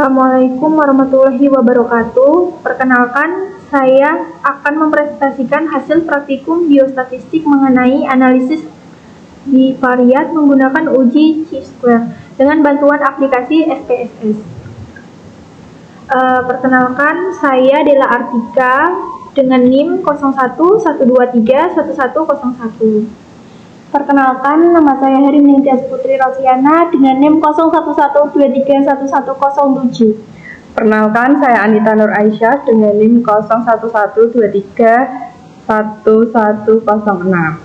Assalamualaikum warahmatullahi wabarakatuh. Perkenalkan, saya akan mempresentasikan hasil praktikum biostatistik mengenai analisis bivariat menggunakan uji chi-square dengan bantuan aplikasi SPSS. Perkenalkan, saya Della Artika dengan NIM 0112311101. Perkenalkan, nama saya Heriminingtyas Putri Rosiana dengan NIM 0112311107. Perkenalkan, saya Anita Nur Aisyah dengan NIM 0112331106.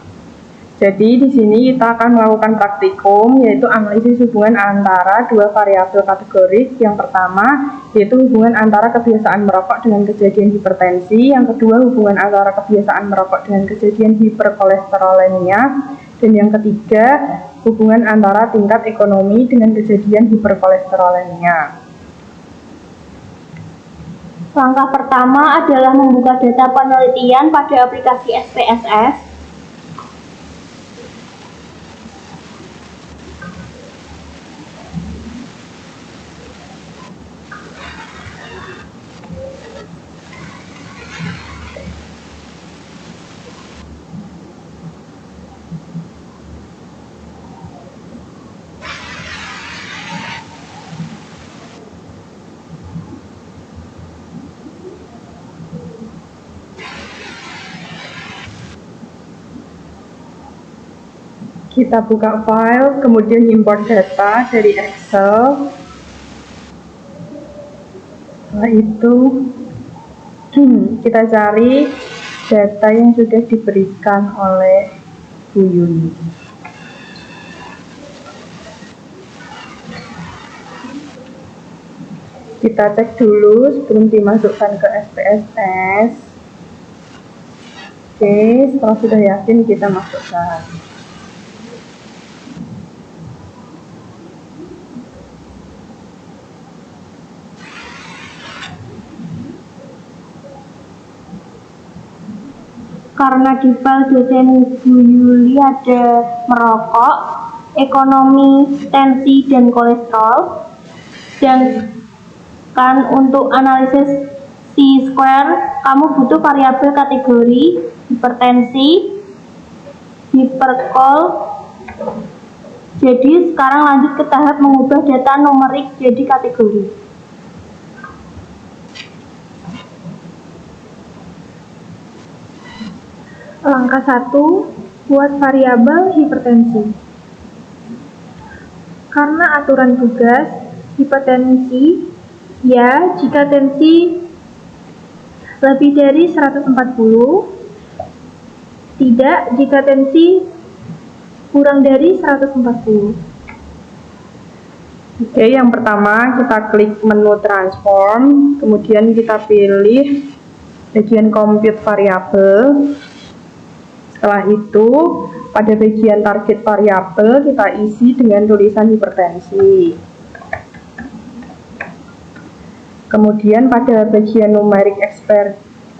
Jadi di sini kita akan melakukan praktikum, yaitu analisis hubungan antara dua variabel kategoris. Yang pertama yaitu hubungan antara kebiasaan merokok dengan kejadian hipertensi. Yang kedua hubungan antara kebiasaan merokok dengan kejadian hiperkolesterolemia. Dan yang ketiga, hubungan antara tingkat ekonomi dengan kejadian hiperkolesterolemia. Langkah pertama adalah membuka data penelitian pada aplikasi SPSS. Kita buka file, kemudian import data dari Excel. Setelah itu kita cari data yang sudah diberikan oleh Bu Yuni. Kita cek dulu sebelum dimasukkan ke SPSS. Oke, setelah sudah yakin kita masukkan. Karena di file dosen Bu Yuli ada merokok, ekonomi, tensi, dan kolesterol. Sedangkan untuk analisis chi-square, kamu butuh variabel kategori hipertensi, hiperkol. Jadi sekarang lanjut ke tahap mengubah data numerik jadi kategori. Langkah 1, buat variabel hipertensi. Karena aturan tugas, hipertensi, ya jika tensi lebih dari 140, tidak jika tensi kurang dari 140. Oke, yang pertama kita klik menu transform, kemudian kita pilih bagian compute variabel. Setelah itu, pada bagian target variabel kita isi dengan tulisan hipertensi. Kemudian pada bagian numeric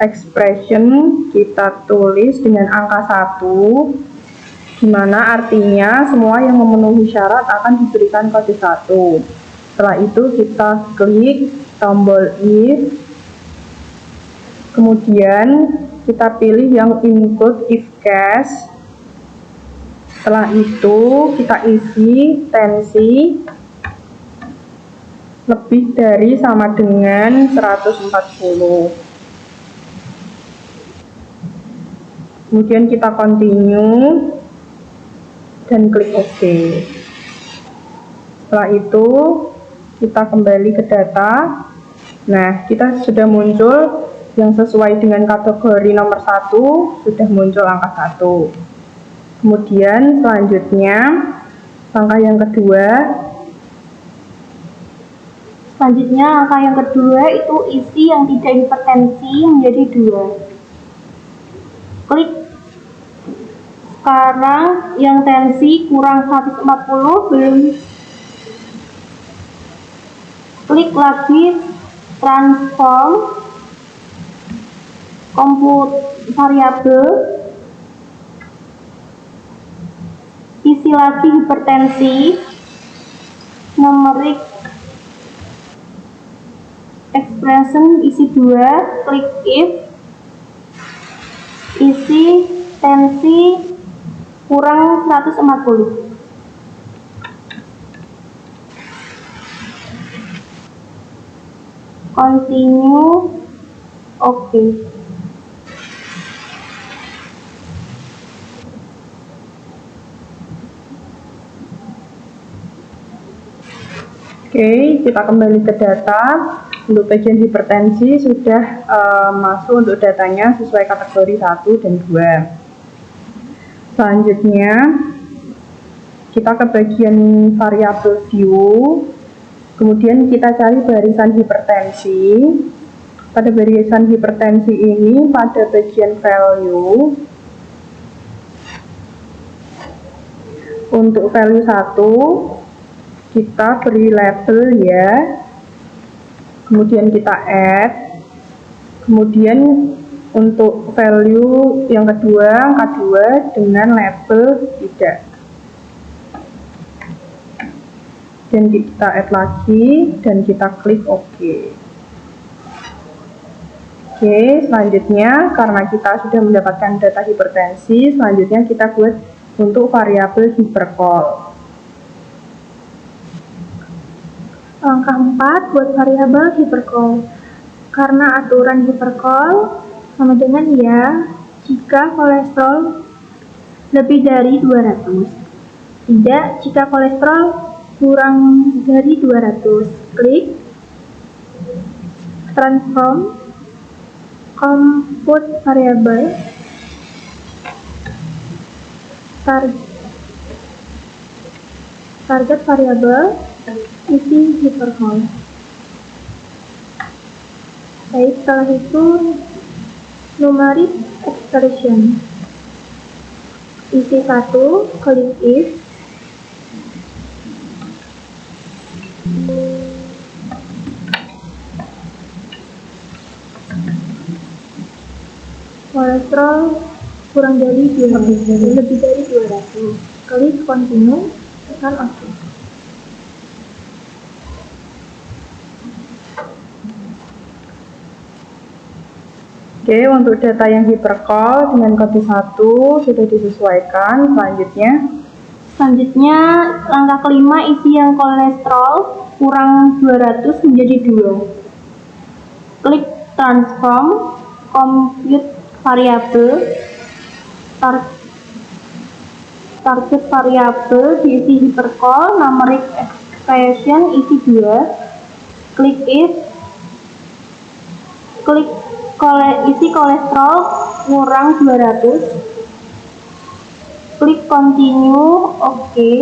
expression kita tulis dengan angka 1, di mana artinya semua yang memenuhi syarat akan diberikan kode 1. Setelah itu kita klik tombol if. Kemudian kita pilih yang include if case. Setelah itu kita isi tensi lebih dari sama dengan 140. Kemudian kita continue dan klik OK. Setelah itu kita kembali ke data. Nah, kita sudah muncul yang sesuai dengan kategori nomor 1, sudah muncul angka 1. Kemudian selanjutnya langkah yang kedua. Selanjutnya angka yang kedua itu isi yang tidak hipertensi menjadi 2. Klik. Sekarang yang tensi kurang 140 belum. Klik lagi transform compute variabel, isi lagi hipertensi, numerik present isi 2, klik if, isi tensi kurang 140. Continue, oke. Oke, kita kembali ke data. Untuk bagian hipertensi sudah masuk untuk datanya sesuai kategori 1 dan 2. Selanjutnya, kita ke bagian variabel view. Kemudian kita cari barisan hipertensi. Pada barisan hipertensi ini, pada bagian value, untuk value 1, kita beri label ya, kemudian kita add, kemudian untuk value yang kedua, angka 2 dengan label tidak, dan kita add lagi dan kita klik OK. Oke, selanjutnya karena kita sudah mendapatkan data hipertensi, selanjutnya kita buat untuk variabel hipercall. Langkah 4 buat variabel hipercall. Karena aturan hipercall sama dengan ya jika kolesterol lebih dari 200. Tidak jika kolesterol kurang dari 200. Klik transform compute variable target variable isi hipercall. Baik, setelah itu numeric expression isi 1, klik if, kolesterol kurang dari 200, lebih dari 200, klik continue, tekan OK. Oke, untuk data yang hipercall dengan kode 1 sudah disesuaikan. Selanjutnya langkah kelima, isi yang kolesterol kurang 200 menjadi 2. Klik transform compute variable target variable diisi hipercall numeric expression isi 2. Klik if, klik isi kolesterol kurang 200, klik continue, oke.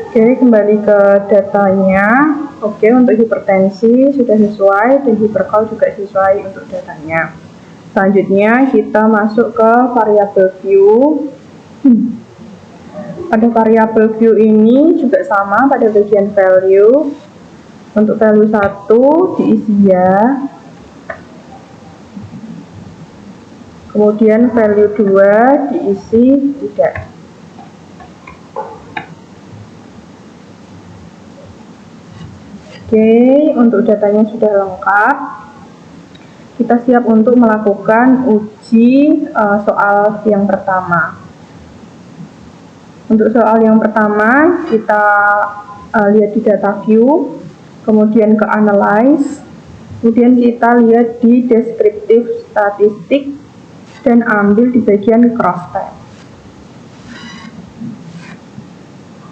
Oke, kembali ke datanya. Oke, untuk hipertensi sudah sesuai dan hipercall juga sesuai untuk datanya. Selanjutnya kita masuk ke variabel view. Pada variabel view ini juga sama pada bagian value. Untuk value 1 diisi ya. Kemudian value 2 diisi tidak. Oke, untuk datanya sudah lengkap. Kita siap untuk melakukan uji soal yang pertama. Untuk soal yang pertama, kita lihat di data view, kemudian ke analyze, kemudian kita lihat di descriptive statistik, dan ambil di bagian cross tab.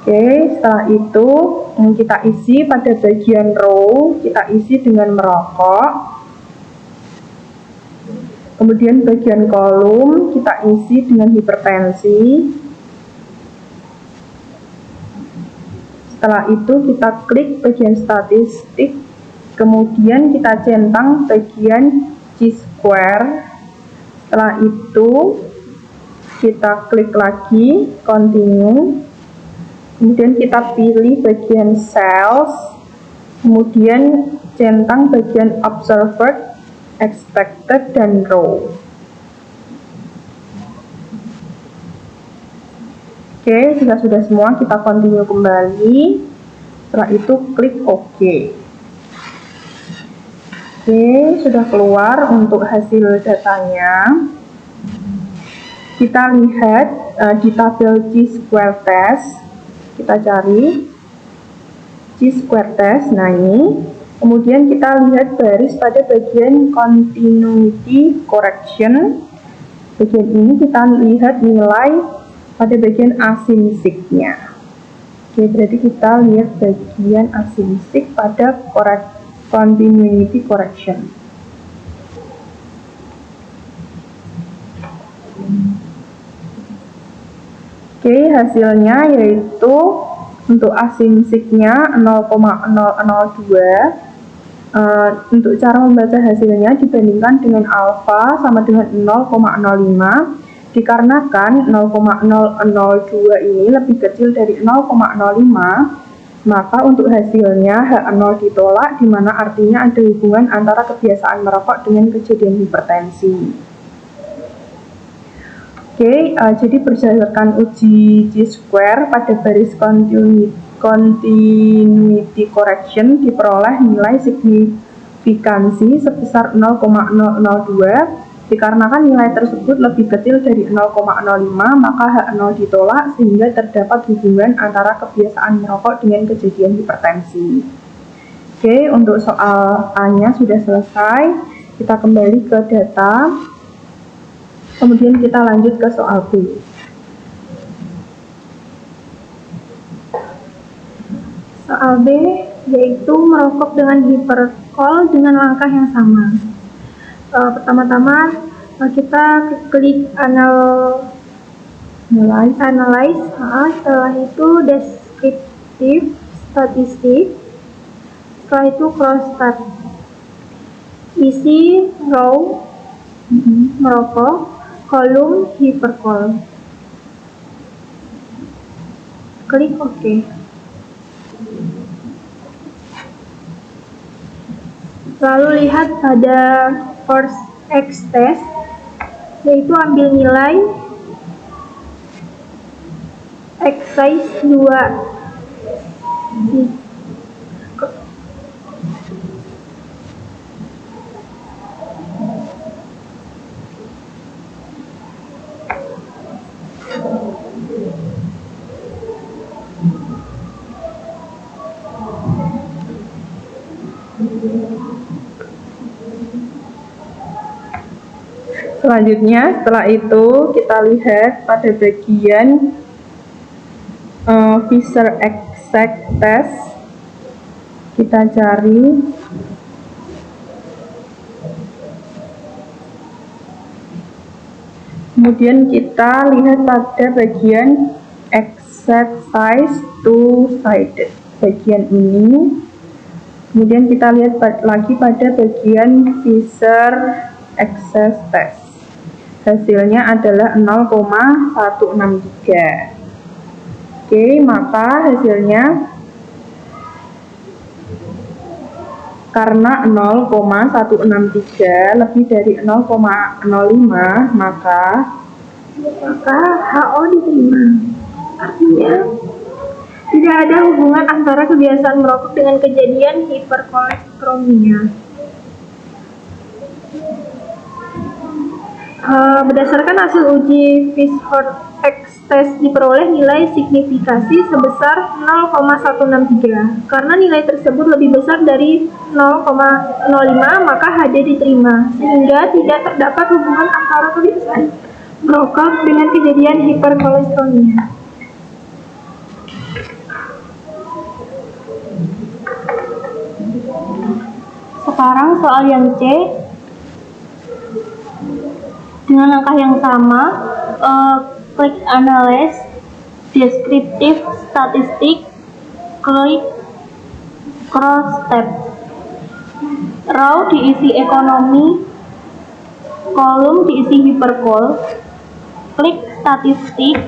Oke, setelah itu kita isi pada bagian row, kita isi dengan merokok. Kemudian bagian kolom kita isi dengan hipertensi. Setelah itu kita klik bagian statistik, kemudian kita centang bagian chi-square. Setelah itu kita klik lagi continue, kemudian kita pilih bagian cells, kemudian centang bagian observed, expected, dan row. Oke, jika sudah semua kita continue kembali. Setelah itu klik OK. Oke, sudah keluar untuk hasil datanya. Kita lihat di tabel Chi-square test. Kita cari Chi-square test. Nah ini. Kemudian kita lihat baris pada bagian continuity correction. Bagian ini kita lihat nilai pada bagian asinsik-nya. Oke, berarti kita lihat bagian asinsik pada continuity correction. Oke, hasilnya yaitu untuk asinsiknya 0,002. Untuk cara membaca hasilnya dibandingkan dengan alfa sama dengan 0,05, dikarenakan 0,002 ini lebih kecil dari 0,05, maka untuk hasilnya H0 ditolak, di mana artinya ada hubungan antara kebiasaan merokok dengan kejadian hipertensi. Oke, jadi berdasarkan uji Chi-square pada baris continuity correction diperoleh nilai signifikansi sebesar 0,002. Dikarenakan nilai tersebut lebih kecil dari 0,05, maka H0 ditolak sehingga terdapat hubungan antara kebiasaan merokok dengan kejadian hipertensi. Oke, untuk soal A-nya sudah selesai. Kita kembali ke data. Kemudian kita lanjut ke soal B. Soal B yaitu merokok dengan hiperkol dengan langkah yang sama. Pertama-tama kita klik analyze, setelah itu descriptive statistik, setelah itu cross stat, isi row merokok, kolom hiperkol, klik OK. Lalu lihat pada first X test, yaitu ambil nilai exercise 2. Selanjutnya, setelah itu kita lihat pada bagian Fisher exact test. Kita cari kemudian kita lihat pada bagian exercise two-sided, bagian ini. Kemudian kita lihat lagi pada bagian Fisher exact test. Hasilnya adalah 0,163. Oke, maka hasilnya karena 0,163 lebih dari 0,05, maka HO diterima. Artinya tidak ada hubungan antara kebiasaan merokok dengan kejadian hiperkolesteremia. Berdasarkan hasil uji Fisher X test diperoleh nilai signifikasi sebesar 0,163. Karena nilai tersebut lebih besar dari 0,05, maka HJ diterima, sehingga tidak terdapat hubungan antara kebiasaan merokok dengan kejadian hiperkolesteremia. Sekarang soal yang C. Dengan langkah yang sama, klik analyze, descriptive statistik, klik cross tab. Row diisi ekonomi, kolom diisi hiperkol, klik statistik,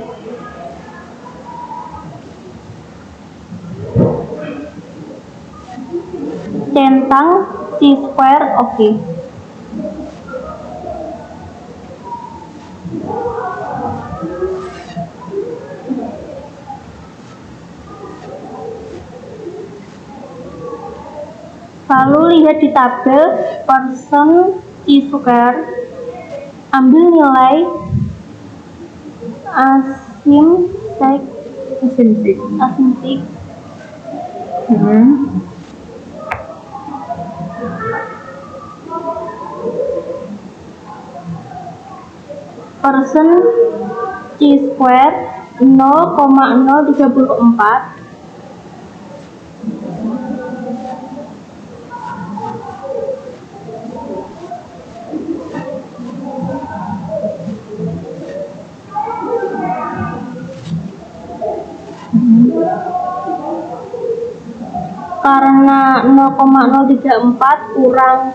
centang Chi-square OK. Lalu lihat di tabel persen chi-square, ambil nilai asintik persen chi-square 0,034 karena 0,034 kurang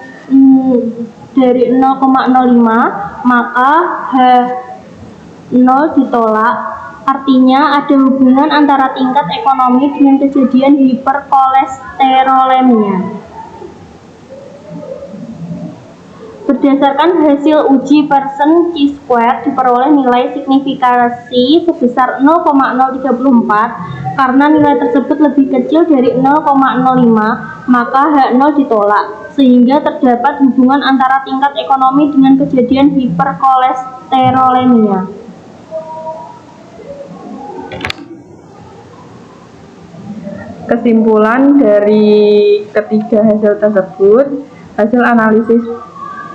dari 0,05, maka H0 ditolak. Artinya ada hubungan antara tingkat ekonomi dengan kejadian hiperkolesterolemia. Berdasarkan hasil uji persen chi-square diperoleh nilai signifikasi sebesar 0,034. Karena nilai tersebut lebih kecil dari 0,05, maka H0 ditolak, sehingga terdapat hubungan antara tingkat ekonomi dengan kejadian hiperkolesterolemia. Kesimpulan dari ketiga hasil tersebut, hasil analisis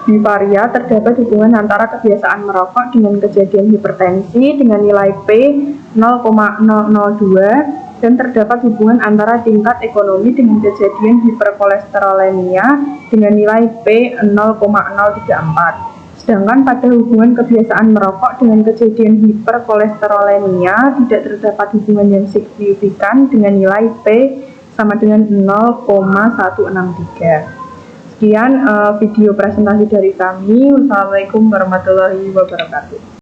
bivaria terdapat hubungan antara kebiasaan merokok dengan kejadian hipertensi dengan nilai P 0,002 dan terdapat hubungan antara tingkat ekonomi dengan kejadian hiperkolesterolemia dengan nilai P 0,034. Sedangkan pada hubungan kebiasaan merokok dengan kejadian hiperkolesterolemia tidak terdapat hubungan yang signifikan dengan nilai P sama dengan 0,163. Sekian video presentasi dari kami. Wassalamualaikum warahmatullahi wabarakatuh.